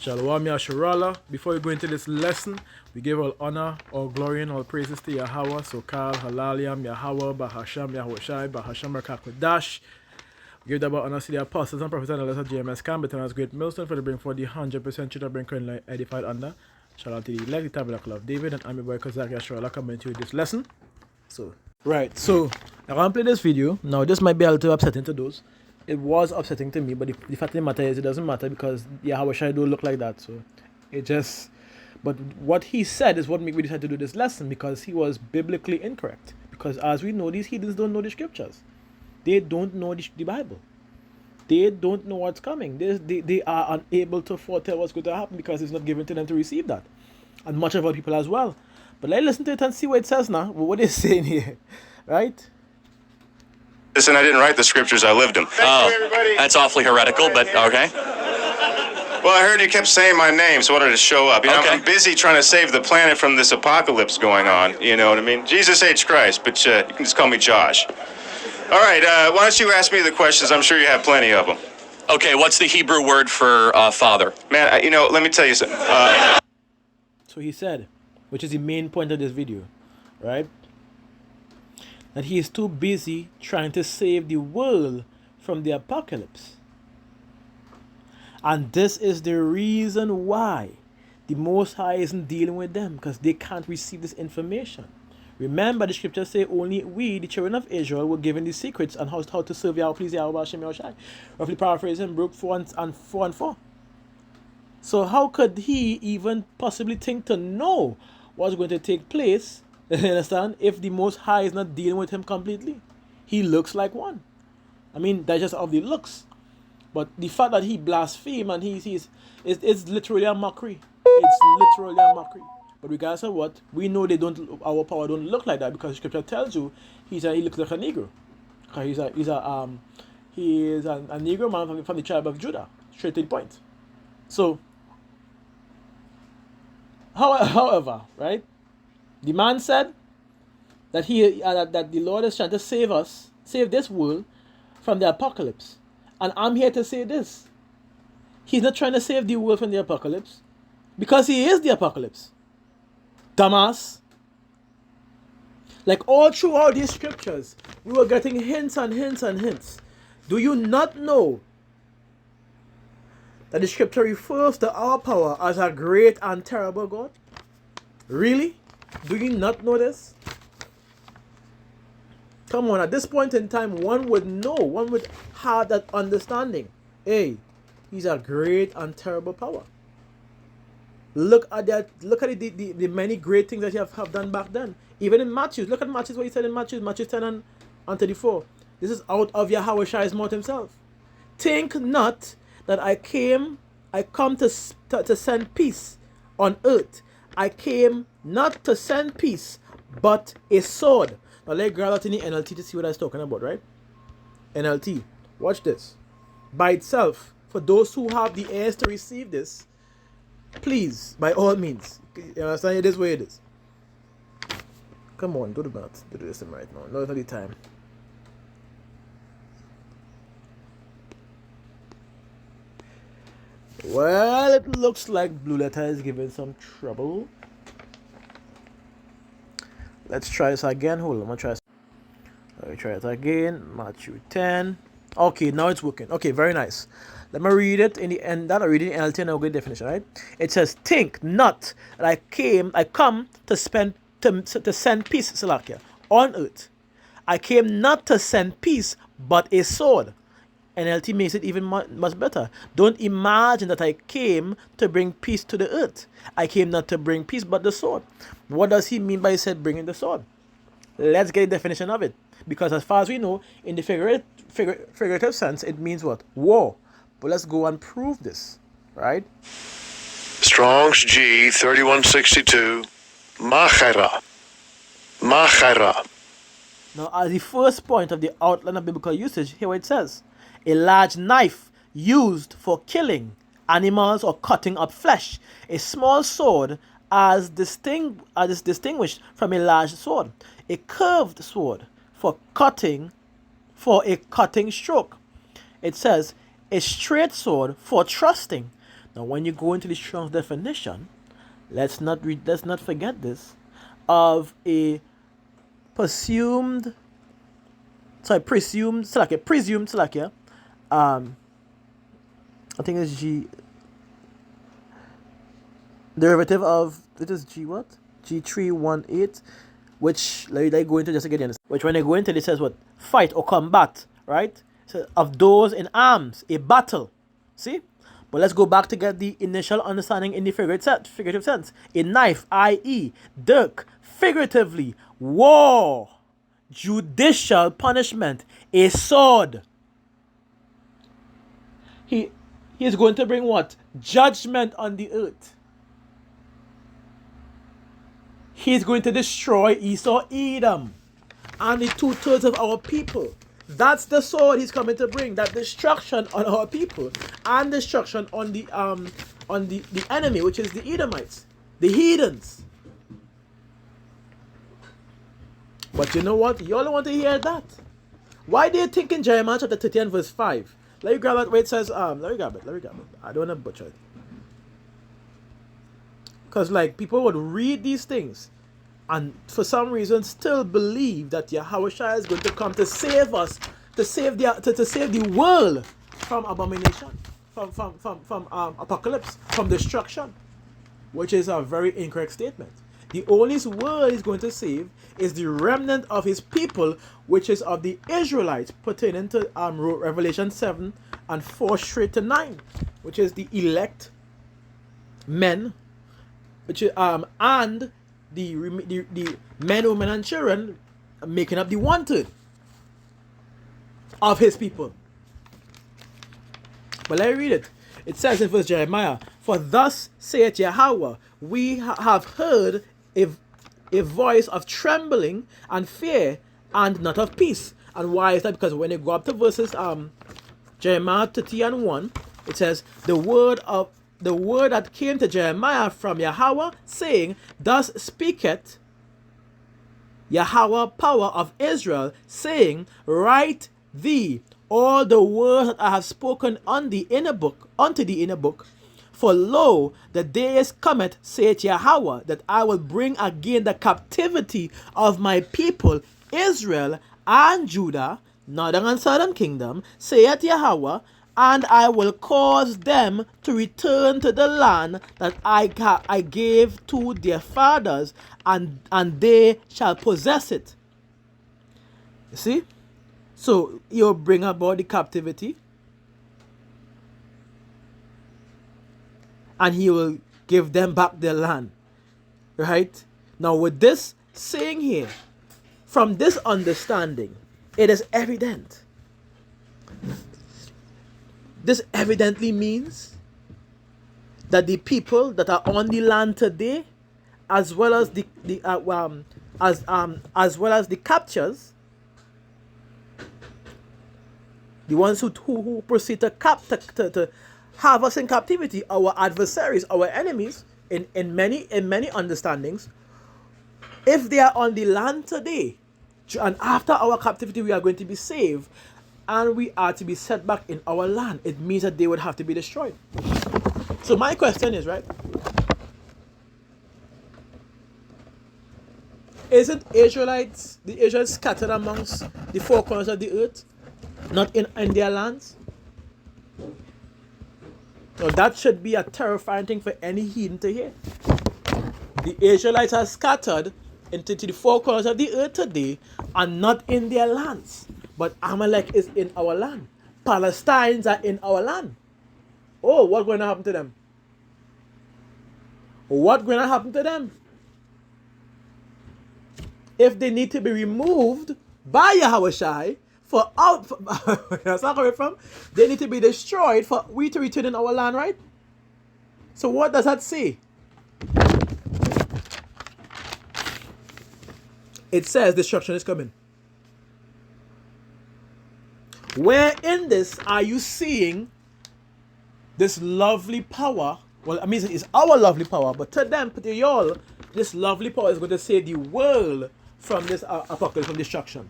Shalom Yasharala. Before we go into this lesson, we give all honor, all glory, and all praises to Yahweh, Sokal, Halaliam, Yahweh, Bahasham, Yahushai, Bahasham, Rakakwadash. We give double honor to the apostles and prophets and elders of JMS Camp, as great millstone for the bring for the 100% should have been currently edified under. Shout out to the elect, the tabernacle of David, and Ami Boy Kozak Yasharala coming to this lesson. Right, so I'm going to play this video. Now, this might be a little upsetting to those. It was upsetting to me, but the fact of the matter is it doesn't matter because Yahweh Shai don't look like that. So it just, but what he said is what made me decide to do this lesson, because he was biblically incorrect. Because as we know, these heathens don't know the scriptures. They don't know the Bible. They don't know what's coming. They are unable to foretell what's going to happen because it's not given to them to receive that. And much of our people as well. But let's listen to it and see what it says now, what it's saying here, right? Listen, I didn't write the scriptures, I lived them. Oh, that's awfully heretical, but okay. Well, I heard you kept saying my name, so I wanted to show up. You know, Okay. I'm busy trying to save the planet from this apocalypse going on. You know what I mean? Jesus H. Christ, but you can just call me Josh. All right, why don't you ask me the questions? I'm sure you have plenty of them. Okay, what's the Hebrew word for father? Man, let me tell you something. So he said, which is the main point of this video, right? That he is too busy trying to save the world from the apocalypse. And this is the reason why the Most High isn't dealing with them, because they can't receive this information. Remember, the scriptures say only we, the children of Israel, were given the secrets on how to serve Yahweh, please Yahweh, Hashem, Yahushai. Roughly paraphrasing, Brook 4 and 4. So how could he even possibly think to know what's going to take place, you understand, if the Most High is not dealing with him completely? He looks like one. I mean, that's just of the looks. But the fact that he blasphemed and it's literally a mockery. It's literally a mockery. But regardless of what, we know our power don't look like that, because scripture tells you he looks like a Negro. He is a Negro man from the tribe of Judah, straight to the point. So, however, right? The man said that that the Lord is trying to save this world from the apocalypse. And I'm here to say this. He's not trying to save the world from the apocalypse, because he is the apocalypse. Dumbass. Like all throughout these scriptures, we were getting hints and hints and hints. Do you not know that the scripture refers to our power as a great and terrible God? Really? Do you not know this? Come on, at this point in time, one would know, one would have that understanding. Hey, he's a great and terrible power. Look at that. Look at the many great things that he have done back then. Even in Matthew. Look at Matthew, what he said in Matthew 10 and 34. This is out of Yahweh Shai's mouth himself. Think not that I come to send peace on earth. I came not to send peace, but a sword. Now let's grab out in the NLT to see what I was talking about, right? NLT. Watch this. By itself, for those who have the ears to receive this, please, by all means. You understand? It is where it is. Come on, do the math. Do this right now. No, it's not the time. Well, it looks like Blue Letter is giving some trouble. Let's try this again. Hold on, I'm gonna try this. Let me try it again. Matthew 10. Okay, now it's working. Okay, very nice. Let me read it in the end. That I read it in NLT and I'll get the definition, right? It says, think not that I come to send peace, Salakia, on earth. I came not to send peace, but a sword. NLT makes it even much better. Don't imagine that I came to bring peace to the earth. I came not to bring peace, but the sword. What does he mean by he said bringing the sword? Let's get a definition of it. Because as far as we know, in the figurative sense, it means what? War. But let's go and prove this, right? Strong's G 3162, Machera. Now, as the first point of the outline of biblical usage, here what it says. A large knife used for killing animals or cutting up flesh. A small sword as distinguished from a large sword. A curved sword for a cutting stroke. It says a straight sword for thrusting. Now, when you go into the Strong's definition, let's not forget this, of a presumed Salakia, I think it's G, derivative of, it is G what? G318, which, let me go into just again, which when they go into it says what? Fight or combat, right? So, of those in arms, a battle. See? But let's go back to get the initial understanding in the figurative sense. A knife, i.e., dirk, figuratively, war, judicial punishment, a sword. He is going to bring what? Judgment on the earth. He is going to destroy Esau, Edom, and the 2/3 of our people. That's the sword he's coming to bring. That destruction on our people and destruction on the enemy, which is the Edomites, the heathens. But you know what? You all want to hear that. Why do you think in Jeremiah chapter 30 and verse 5? Let me grab it where it says, let me grab it. I don't want to butcher it. Because like people would read these things and for some reason still believe that Yahushua is going to come to save us, to save the world from abomination, from apocalypse, from destruction, which is a very incorrect statement. The only world he's going to save is the remnant of his people, which is of the Israelites, pertaining to Revelation 7 and 4 straight to 9, which is the elect men, which is, and the men, women, and children making up the wanted of his people. But let me read it. It says in verse Jeremiah, "For thus saith Yahweh, we have heard a voice of trembling and fear, and not of peace." And why is that? Because when you go up to verses Jeremiah 30 and 1, it says, the word that came to Jeremiah from Yahweh, saying, "Thus speaketh Yahweh, power of Israel, saying, Write thee all the words that I have spoken unto the inner book. For lo, the days cometh, saith Yahweh, that I will bring again the captivity of my people Israel and Judah, northern and southern kingdom, saith Yahweh, and I will cause them to return to the land that I gave to their fathers, and they shall possess it." You see? So you'll bring about the captivity, and he will give them back their land. Right? Now with this saying here, from this understanding, it is evident. This evidently means that the people that are on the land today, as well as the captures, the ones who proceed to have us in captivity, our adversaries, our enemies, in many understandings, if they are on the land today, and after our captivity we are going to be saved, and we are to be set back in our land, it means that they would have to be destroyed. So my question is, right, isn't the Israelites scattered amongst the four corners of the earth, not in their lands? Now that should be a terrifying thing for any heathen to hear. The Israelites are scattered into the four corners of the earth today and not in their lands. But Amalek is in our land. Palestinians are in our land. Oh, what's going to happen to them? What's going to happen to them? If they need to be removed by Yahushai that's not coming from, they need to be destroyed for we to return in our land, right? So what does that say? It says destruction is coming. Where in this are you seeing this lovely power? Well, I mean, it's our lovely power, but to them, to y'all, this lovely power is going to save the world from this apocalypse, from destruction.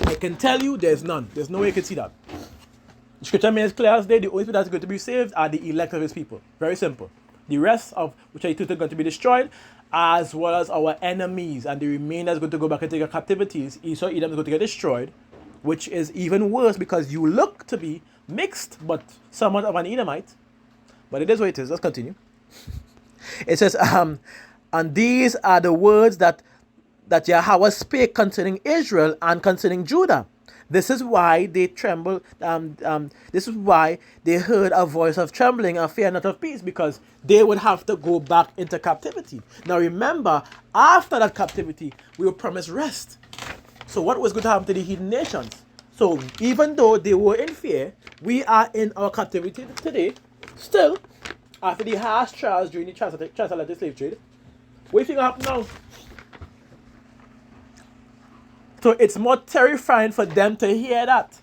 I can tell you there's none. There's no way you can see that. Scripture makes clear as day, the only people that's going to be saved are the elect of his people. Very simple. The rest of which are going to be destroyed, as well as our enemies, and the remainder is going to go back into their captivities. Esau, Edom is going to get destroyed, which is even worse because you look to be mixed, but somewhat of an Edomite. But it is what it is. Let's continue. It says, and these are the words that Yahweh spake concerning Israel and concerning Judah. This is why they trembled. This is why they heard a voice of trembling and fear not of peace, because they would have to go back into captivity. Now remember, after that captivity, we were promised rest. So what was going to happen to the heathen nations? So even though they were in fear, we are in our captivity today. Still, after the harsh trials during the transatlantic slave trade, what do you think happened now? So it's more terrifying for them to hear that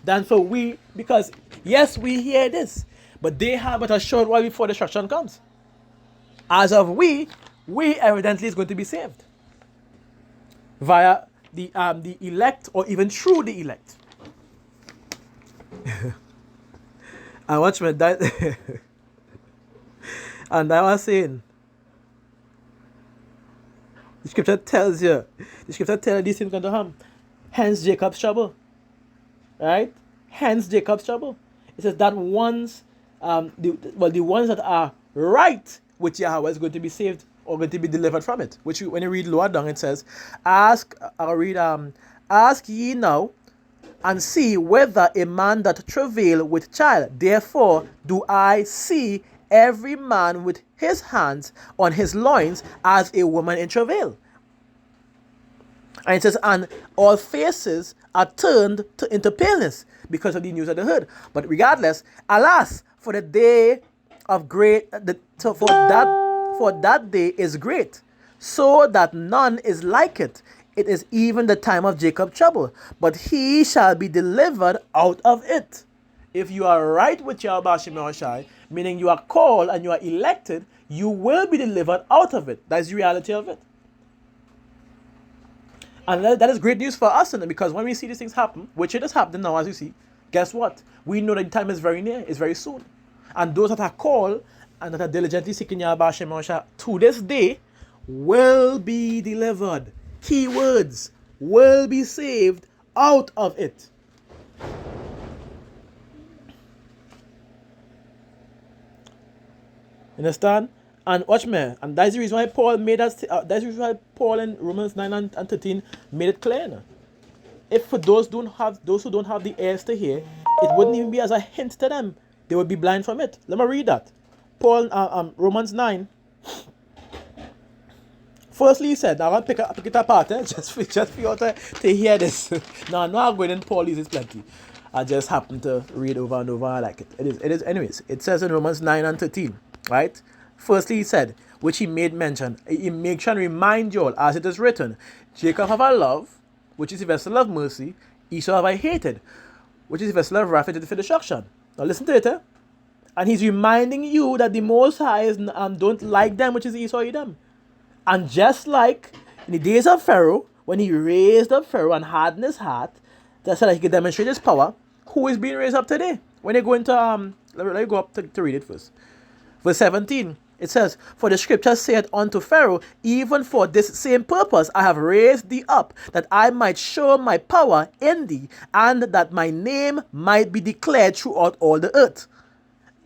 than for we, because yes, we hear this, but they have but a short while before destruction comes. As of we evidently is going to be saved via the elect, or even through the elect. And watch me that. And I was saying, the scripture tells you these things going to happen. Hence Jacob's trouble. Right? Hence Jacob's trouble. It says that ones, the ones that are right with Yahweh is going to be saved or going to be delivered from it. Which when you read lower down, it says, ask ye now and see whether a man that travail with child. Therefore do I see every man with his hands on his loins as a woman in travail. And it says, and all faces are turned into paleness because of the news of the herd. But regardless, alas, for the day of great, for that day is great, so that none is like it. It is even the time of Jacob's trouble, but he shall be delivered out of it. If you are right with Yahweh Shem Yahushai, meaning you are called and you are elected, you will be delivered out of it. That's the reality of it. And that is great news for us, because when we see these things happen, which it is happening now as you see, guess what? We know that the time is very near, it's very soon. And those that are called and that are diligently seeking Yahweh Shem Yahushai to this day will be delivered. Key words, will be saved out of it. Understand? And watch me. And that's the reason why Paul made us. That's the reason why Paul in Romans 9 and 13 made it clear. Now. If for those who don't have the ears to hear, it wouldn't even be as a hint to them. They would be blind from it. Let me read that. Paul, Romans 9. Firstly, he said, now I'll pick it apart, just for you to hear this. Now, I'm going in Paul uses plenty. I just happen to read over and over. I like it. It is. Anyways, it says in Romans 9 and 13, right? Firstly, he said, which he made mention. He makes sure and remind you all, as it is written, Jacob have I loved, which is the vessel of mercy. Esau have I hated, which is the vessel of wrath for destruction. Now listen to it, And he's reminding you that the Most High is, don't like them, which is Esau Edom. And just like in the days of Pharaoh, when he raised up Pharaoh and hardened his heart, that's so that he could demonstrate his power, who is being raised up today? When you go into, let me go up to read it first. Verse 17, it says, for the scripture saith unto Pharaoh, even for this same purpose I have raised thee up, that I might show my power in thee, and that my name might be declared throughout all the earth.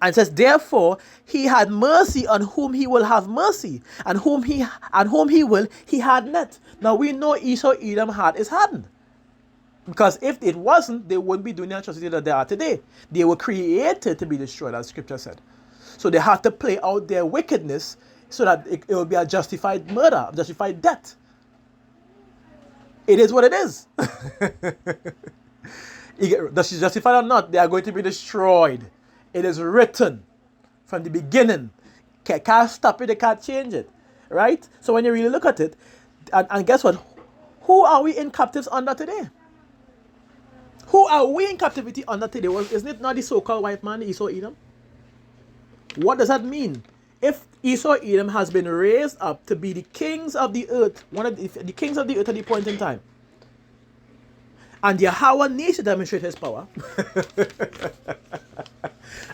And it says, therefore, he had mercy on whom he will have mercy, and whom he will, he had not. Now we know Esau Edom heart is hardened. Because if it wasn't, they wouldn't be doing the atrocity that they are today. They were created to be destroyed, as scripture said. So they have to play out their wickedness so that it will be a justified murder, a justified death. It is what it is. Does she justify or not? They are going to be destroyed. It is written from the beginning. Can't stop it, they can't change it. Right? So when you really look at it, and guess what? Who are we in captives under today? Who are we in captivity under today? Isn't it not the so-called white man, Esau Edom? What does that mean? If Esau Edom has been raised up to be the kings of the earth, one of the kings of the earth at the point in time, And Yahweh needs to demonstrate his power.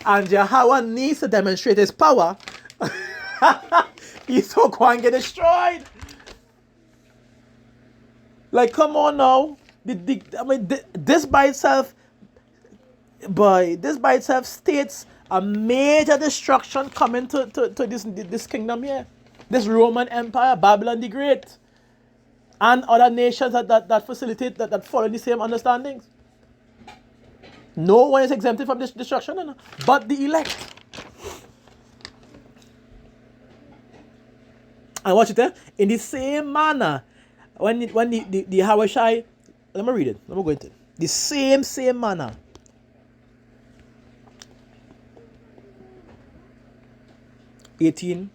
And Yahweh needs to demonstrate his power. He's so going to get destroyed. Like, come on now. This by itself, states a major destruction coming to this kingdom here. This Roman Empire, Babylon the Great. And other nations that facilitate, that follow the same understandings. No one is exempted from this destruction, but the elect. And watch it there. In the same manner, when the Hawashai, let me read it. Let me go into it. The same manner. (18)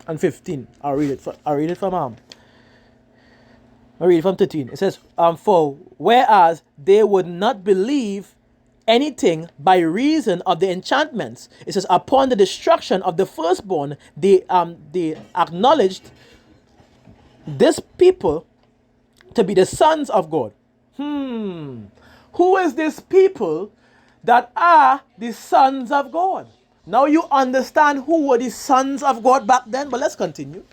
and 15. I'll read it from I read it from 13. It says, for whereas they would not believe anything by reason of the enchantments, it says, upon the destruction of the firstborn, they acknowledged this people to be the sons of God. Who is this people that are the sons of God? Now you understand who were the sons of God back then, but let's continue.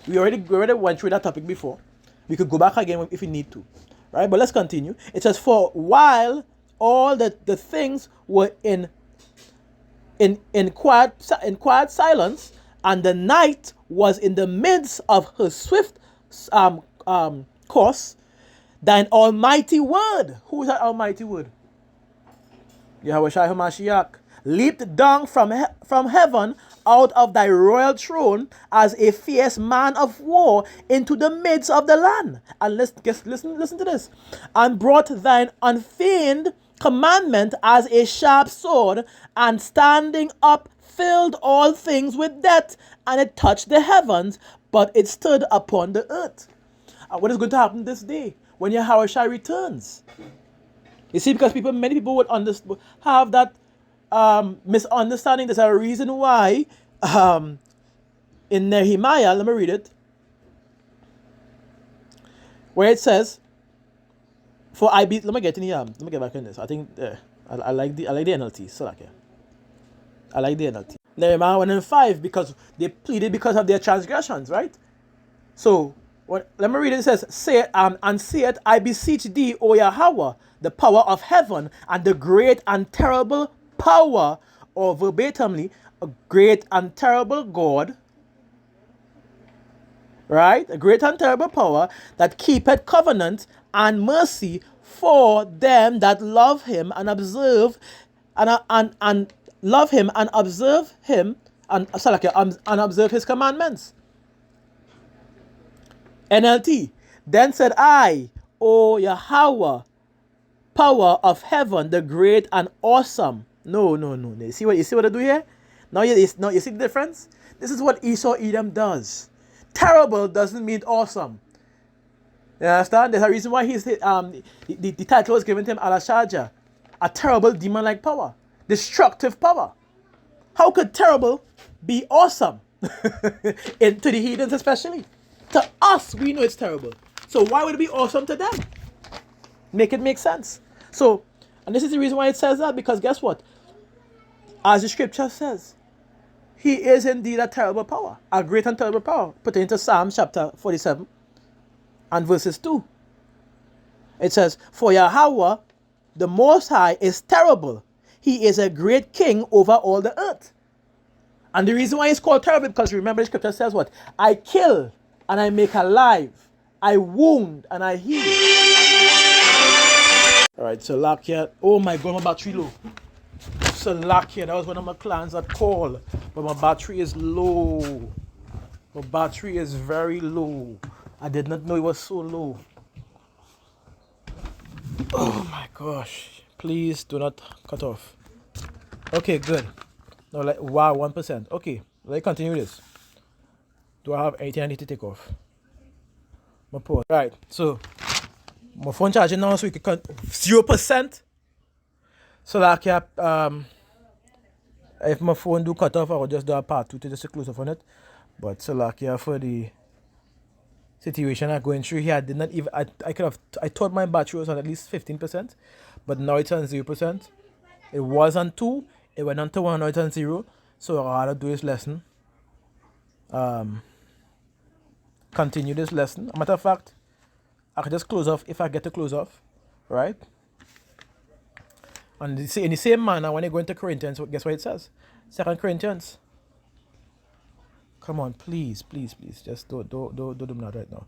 We already went through that topic before. We could go back again if we need to. Right? But let's continue. It says, for while all the things were in quiet silence, and the night was in the midst of her swift course, thine almighty word. Who is that almighty word? Yahweh Shai HaMashiach. Leaped down from heaven out of thy royal throne as a fierce man of war into the midst of the land. And listen to this. And brought thine unfeigned commandment as a sharp sword, and standing up filled all things with death, and it touched the heavens, but it stood upon the earth. And what is going to happen this day when Yahweh Shai returns? You see, because many people would have that misunderstanding. There's a reason why in Nehemiah, let me read it, where it says, let me get back in this. I think I like the NLT. So okay, I like the NLT. Nehemiah 1:5, because they pleaded because of their transgressions, right? So let me read it. It says, and say it, I beseech thee, O Yahweh, the power of heaven, and the great and terrible power, or verbatimly, a great and terrible God, right? A great and terrible power that keepeth covenant and mercy for them that love him and observe and love him and observe him and observe his commandments. NLT. Then said I, O Yahweh, power of heaven, the great and awesome. No. You see what I do here? Now you see the difference? This is what Esau Edom does. Terrible doesn't mean awesome. You understand? There's a reason why the title was given to him, Alashaja, a terrible demon-like power, destructive power. How could terrible be awesome? To the heathens especially. To us, we know it's terrible. So why would it be awesome to them? Make it make sense. So, and this is the reason why it says that, because guess what? As the scripture says, he is indeed a terrible power, a great and terrible power, pertaining to Psalm chapter 47 and verses 2. It says, for Yahweh, the Most High, is terrible. He is a great king over all the earth. And the reason why it's called terrible, because remember the scripture says what? I kill and I make alive. I wound and I heal. Alright, so Lakia. Oh my god, my battery low. So Lakia, that was one of my clans that called. But my battery is low. My battery is very low. I did not know it was so low. Oh my gosh. Please do not cut off. Okay, good. No, wow, 1%. Okay, let's continue this. Do I have anything I need to take off? My pause. Right, so my phone charging now, so we can 0%. So like if my phone do cut off, I will just do a part 2 to just close off on it. But so like for the situation I'm going through here. I did not even, I thought my battery was on at least 15%, but now it's on 0%. It was on 2, it went on to 1, now it's on 0. So I gotta do this lesson. Continue this lesson. A matter of fact, I can just close off if I get to close off, right? And in the same manner, when you go into Corinthians, guess what it says? 2 Corinthians. Come on, please. Just don't do that right now.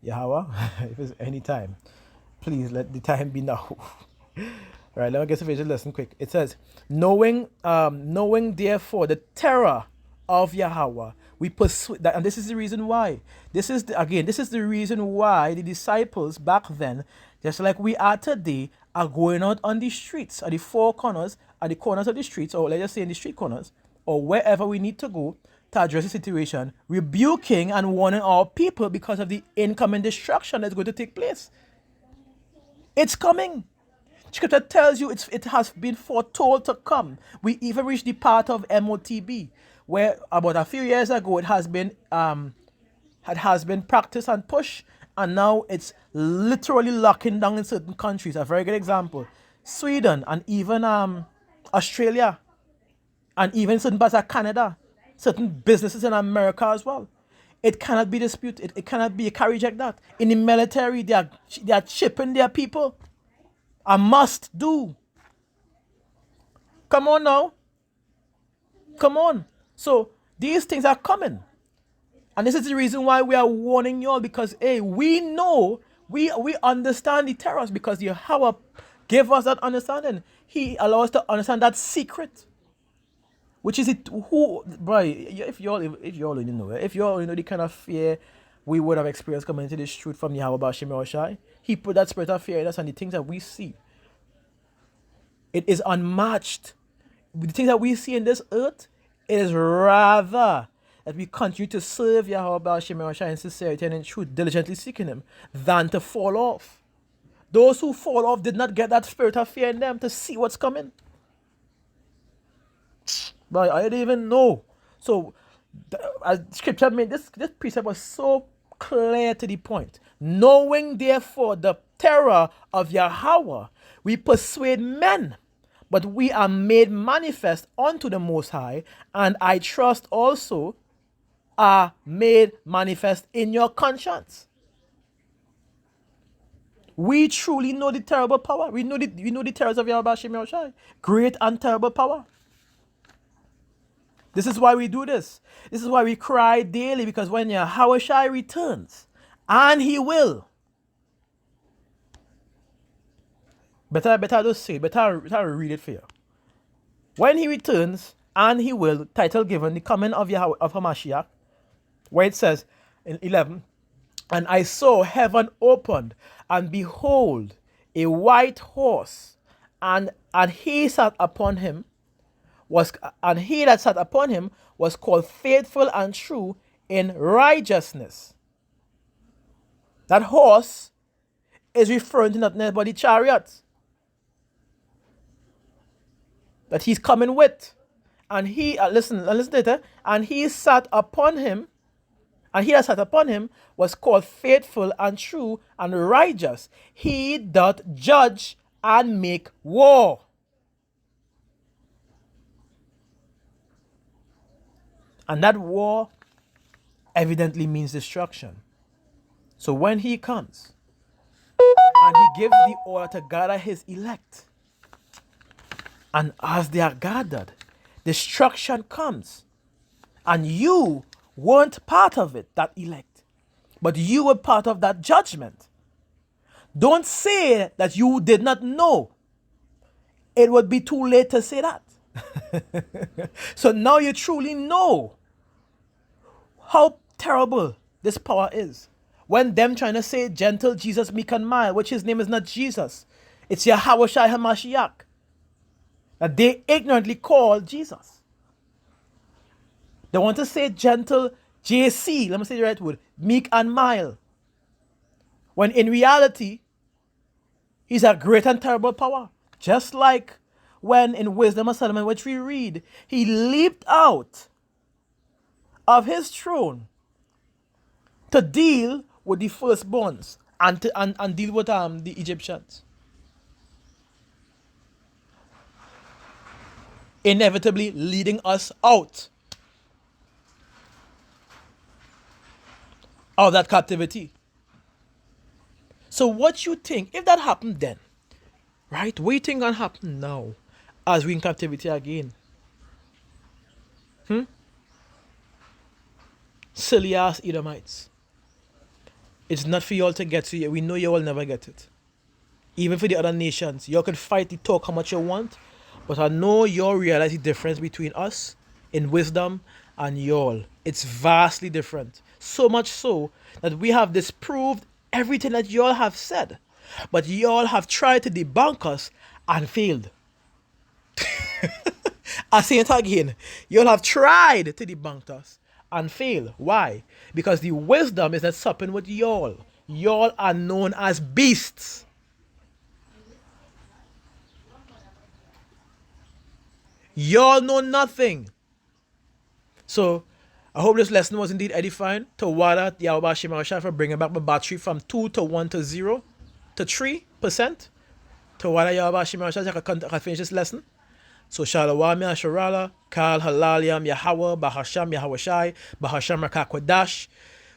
Yahweh, if it's any time, please let the time be now. Right, let me get to finish the lesson quick. It says, knowing therefore the terror of Yahweh, we pursue that, and this is the reason why. This is the reason why the disciples back then, just like we are today, are going out on the streets, at the four corners, at the corners of the streets, or let's just say in the street corners, or wherever we need to go to address the situation, rebuking and warning our people because of the incoming destruction that's going to take place. It's coming. Scripture tells you it has been foretold to come. We even reached the part of MOTB, where about a few years ago it has been practiced and pushed, and now it's literally locking down in certain countries. A very good example, Sweden and even Australia, and even certain parts of Canada, certain businesses in America as well. It cannot be disputed. It cannot be. You can't reject that. In the military, they are chipping their people. A must do. Come on now. Come on. So these things are coming. And this is the reason why we are warning you all, because we know, we understand the terrors, because Yahweh gave us that understanding. He allows us to understand that secret. Which is it? If you all only know, the kind of fear we would have experienced coming into this truth from Yahweh Bashim Yahushai, He put that spirit of fear in us, and the things that we see, it is unmatched. The things that we see in this earth, it is rather that we continue to serve Yahweh Bashim Yahushai in sincerity and in truth, diligently seeking Him, than to fall off. Those who fall off did not get that spirit of fear in them to see what's coming. But I didn't even know. So, as Scripture made this precept was so clear to the point. Knowing therefore the terror of Yahweh, we persuade men, but we are made manifest unto the Most High, and I trust also are made manifest in your conscience. We truly know the terrible power. We know the terrors of Yahweh Shem Yahushai. Great and terrible power. This is why we do this. This is why we cry daily, because when Yahushai returns, and He will, better just say it, better read it for you. When He returns, and He will, title given, the coming of Yahweh, of Hamashiach, where it says in 11, and I saw heaven opened, and behold, a white horse, and he sat upon him, and he that sat upon him was called faithful and true in righteousness. That horse is referring to nothing else but the chariot that He's coming with. And he, listen later, and he sat upon him, and he that sat upon him was called faithful and true and righteous. He doth judge and make war. And that war evidently means destruction. So when He comes, and He gives the order to gather His elect, and as they are gathered, destruction comes. And you weren't part of it, that elect, but you were part of that judgment. Don't say that you did not know. It would be too late to say that. So now you truly know how terrible this power is. When them trying to say gentle Jesus, meek and mild, which His name is not Jesus, it's Yahweh Shai HaMashiach, that they ignorantly call Jesus. They want to say gentle JC, let me say the right word, meek and mild, when in reality, He's a great and terrible power. Just like when in Wisdom of Solomon, which we read, He leaped out of His throne to deal with the firstborns and deal with the Egyptians. Inevitably leading us out of that captivity. So what you think, if that happened then, right? What you think gonna happen now as we in captivity again? Silly ass Edomites. It's not for y'all to get to you. We know you will never get it. Even for the other nations, y'all can fight the talk how much you want, but I know y'all realize the difference between us in wisdom and y'all. It's vastly different. So much so that we have disproved everything that y'all have said. But y'all have tried to debunk us and failed. I say it again. Y'all have tried to debunk us and fail. Why? Because the wisdom is not supping with y'all. Y'all are known as beasts. Y'all know nothing. So, I hope this lesson was indeed edifying. To Wada Yahweh Shemar for bringing back my battery from 2 to 1 to 0 to 3%. To Wada Yahweh Shemar I can finish this lesson. So Shalawam Yasharala, Kal Halaliam Yahweh, Bahasham Yahweh Bahasham Rakakwadash.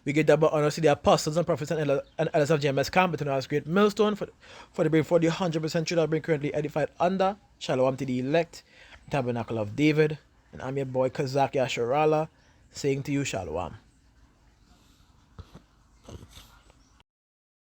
We give double honor to the apostles and prophets and elders of GMS Camp, but to know great millstone for the 100% truth that bring currently edified under. Shalom to the elect, Tabernacle of David. And I'm your boy Kazak Yasharala, saying to you Shalom.